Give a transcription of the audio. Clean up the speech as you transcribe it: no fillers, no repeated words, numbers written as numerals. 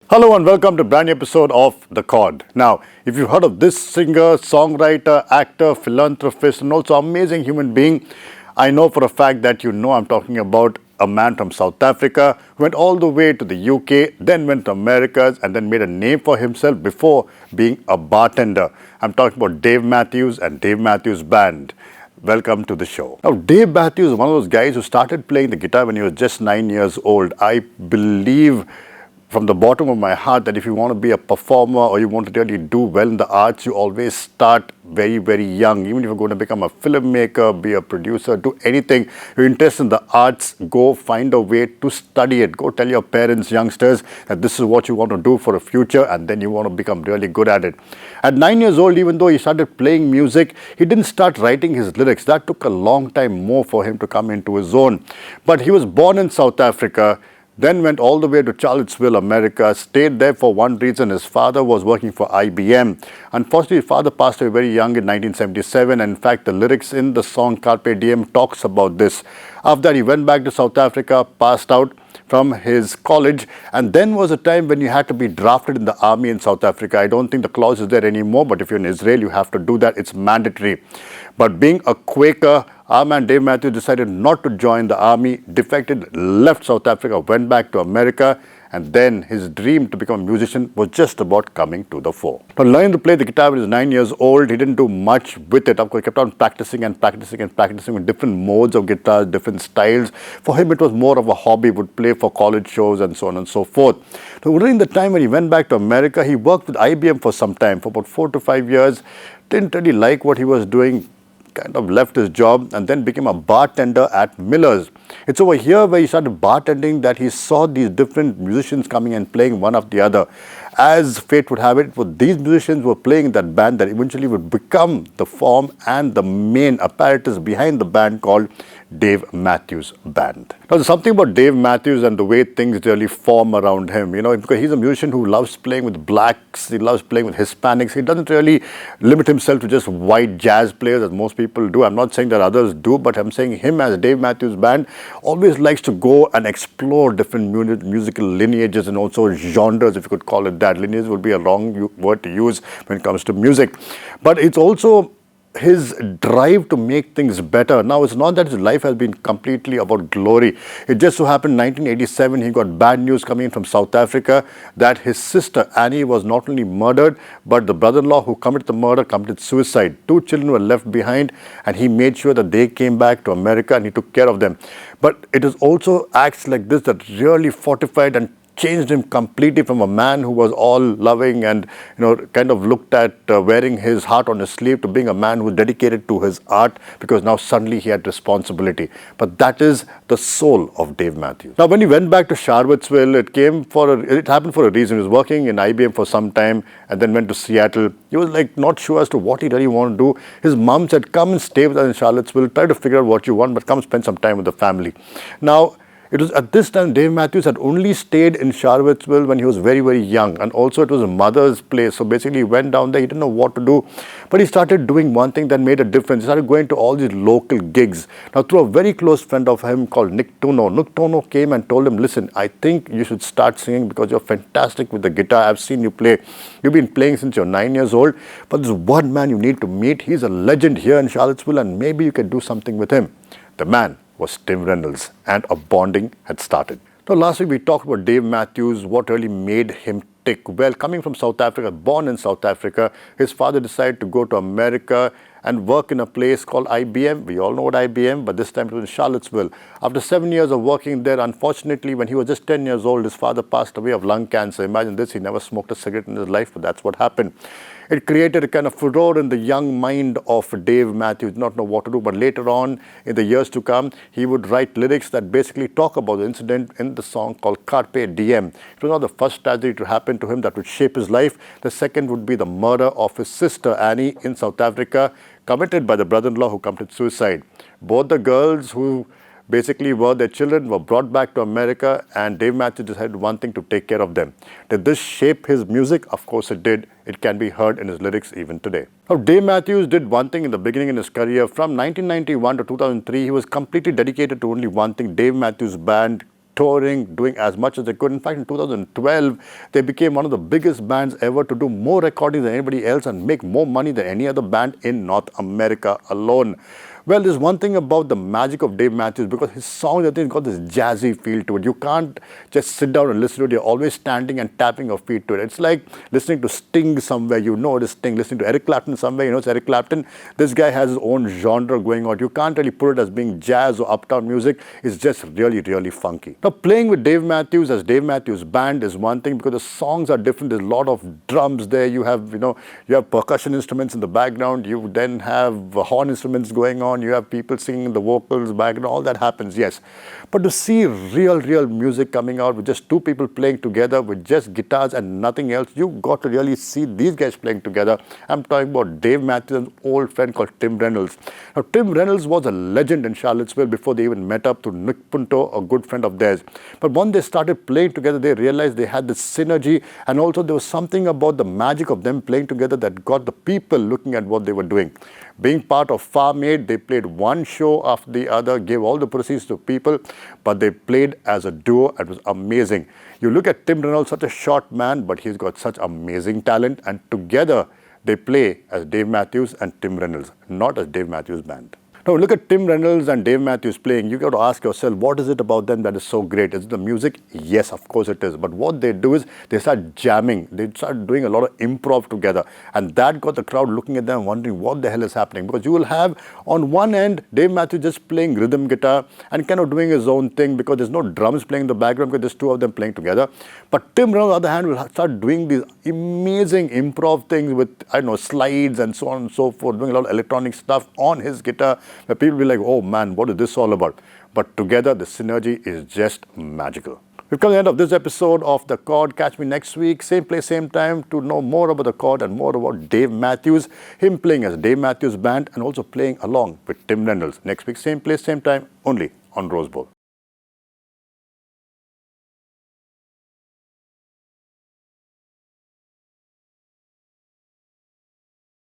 Hello and welcome to a brand new episode of The Chord. Now, if you've heard of this singer, songwriter, actor, philanthropist, and also amazing human being, I know for a fact that you know I'm talking about a man from South Africa who went all the way to the UK, then went to Americas, and then made a name for himself before being a bartender. I'm talking about Dave Matthews and Dave Matthews Band. Welcome to the show. Now, Dave Matthews is one of those guys who started playing the guitar when he was just 9 years old. I believe from the bottom of my heart that if you want to be a performer or you want to really do well in the arts, you always start very, very young. Even if you're going to become a filmmaker, be a producer, do anything, you're interested in the arts, go find a way to study it. Go tell your parents, youngsters, that this is what you want to do for a future, and then you want to become really good at it. At 9 years old, even though he started playing music, he didn't start writing his lyrics. That took a long time more for him to come into his own. But he was born in South Africa, then went all the way to Charlottesville, America, stayed there for one reason. His father was working for IBM. Unfortunately, his father passed away very young in 1977. And in fact, the lyrics in the song Carpe Diem talks about this. After that, he went back to South Africa, passed out from his college, and then was a time when you had to be drafted in the army in South Africa. I don't think the clause is there anymore, but if you're in Israel, you have to do that. It's mandatory. But being a Quaker, our man Dave Matthews decided not to join the army, defected, left South Africa, went back to America, and then his dream to become a musician was just about coming to the fore. Now, learning to play the guitar when he was 9 years old, he didn't do much with it. Of course, he kept on practicing and practicing and practicing with different modes of guitars, different styles. For him, it was more of a hobby. He would play for college shows and so on and so forth. So during the time when he went back to America, he worked with IBM for some time, for about 4 to 5 years. Didn't really like what he was doing, kind of left his job and then became a bartender at Miller's. It's over here where he started bartending that he saw these different musicians coming and playing one after the other. As fate would have it, these musicians were playing in that band that eventually would become the form and the main apparatus behind the band called Dave Matthews Band. Now, there's something about Dave Matthews and the way things really form around him, because he's a musician who loves playing with blacks, he loves playing with Hispanics. He doesn't really limit himself to just white jazz players as most people do. I'm not saying that others do, but I'm saying him as Dave Matthews Band always likes to go and explore different musical lineages and also genres, if you could call it that. Lineage would be a wrong word to use when it comes to music. But it's also his drive to make things better. Now, it's not that his life has been completely about glory. It just so happened in 1987, he got bad news coming in from South Africa that his sister Annie was not only murdered, but the brother-in-law who committed the murder committed suicide. 2 children were left behind, and he made sure that they came back to America and he took care of them. But it is also acts like this that really fortified and changed him completely from a man who was all loving and kind of looked at wearing his heart on his sleeve to being a man who was dedicated to his art, because now suddenly he had responsibility. But that is the soul of Dave Matthews. Now, when he went back to Charlottesville, it happened for a reason. He was working in IBM for some time and then went to Seattle. He was not sure as to what he really wanted to do. His mom said, come and stay with us in Charlottesville, try to figure out what you want, but come spend some time with the family. Now, it was at this time Dave Matthews had only stayed in Charlottesville when he was very, very young. And also it was his mother's place. So basically he went down there, he didn't know what to do. But he started doing one thing that made a difference. He started going to all these local gigs. Now, through a very close friend of him called Nick Tono came and told him, listen, I think you should start singing because you're fantastic with the guitar. I've seen you play. You've been playing since you're 9 years old. But there's one man you need to meet. He's a legend here in Charlottesville, and maybe you can do something with him. The man was Tim Reynolds, and a bonding had started. Now, last week we talked about Dave Matthews, what really made him tick. Well, coming from South Africa, born in South Africa, his father decided to go to America and work in a place called IBM. We all know what IBM, but this time it was in Charlottesville. After 7 years of working there, unfortunately, when he was just 10 years old, his father passed away of lung cancer. Imagine this, he never smoked a cigarette in his life, but that's what happened. It created a kind of furore in the young mind of Dave Matthews, did not know what to do. But later on, in the years to come, he would write lyrics that basically talk about the incident in the song called Carpe Diem. It was not the first tragedy to happen to him that would shape his life. The second would be the murder of his sister Annie in South Africa, committed by the brother-in-law who committed suicide. Both the girls who basically their children were brought back to America, and Dave Matthews decided one thing: to take care of them. Did this shape his music? Of course it did. It can be heard in his lyrics even today. Now, Dave Matthews did one thing in the beginning in his career. From 1991 to 2003, he was completely dedicated to only one thing: Dave Matthews Band, touring, doing as much as they could. In fact, in 2012, they became one of the biggest bands ever to do more recordings than anybody else and make more money than any other band in North America alone. Well, there's one thing about the magic of Dave Matthews, because his songs, I think, got this jazzy feel to it. You can't just sit down and listen to it. You're always standing and tapping your feet to it. It's like listening to Sting somewhere. You know it is Sting. Listening to Eric Clapton somewhere. You know it's Eric Clapton. This guy has his own genre going on. You can't really put it as being jazz or uptown music. It's just really, really funky. Now, playing with Dave Matthews as Dave Matthews Band is one thing, because the songs are different. There's a lot of drums there. You have percussion instruments in the background. You then have horn instruments going on. You have people singing the vocals background. All that happens, yes. But to see real music coming out with just two people playing together with just guitars and nothing else, you got to really see these guys playing together. I'm talking about Dave Matthews and an old friend called Tim Reynolds. Now, Tim Reynolds was a legend in Charlottesville before they even met up to Nick Punto, a good friend of theirs. But when they started playing together, they realized they had this synergy, and also there was something about the magic of them playing together that got the people looking at what they were doing. Being part of Farm Aid, they played one show after the other, gave all the proceeds to people, but they played as a duo. It was amazing. You look at Tim Reynolds, such a short man, but he's got such amazing talent, and together they play as Dave Matthews and Tim Reynolds, not as Dave Matthews Band. Now, look at Tim Reynolds and Dave Matthews playing. You got to ask yourself, what is it about them that is so great? Is it the music? Yes, of course it is. But what they do is they start jamming. They start doing a lot of improv together. And that got the crowd looking at them wondering what the hell is happening. Because you will have on one end, Dave Matthews just playing rhythm guitar and kind of doing his own thing, because there's no drums playing in the background, because there's two of them playing together. But Tim Reynolds, on the other hand, will start doing these amazing improv things with, I don't know, slides and so on and so forth, doing a lot of electronic stuff on his guitar, where people will be like, oh man, what is this all about? But together, the synergy is just magical. We've come to the end of this episode of The Chord. Catch me next week, same place, same time, to know more about The Chord and more about Dave Matthews, him playing as Dave Matthews Band and also playing along with Tim Reynolds. Next week, same place, same time, only on Rosebowl.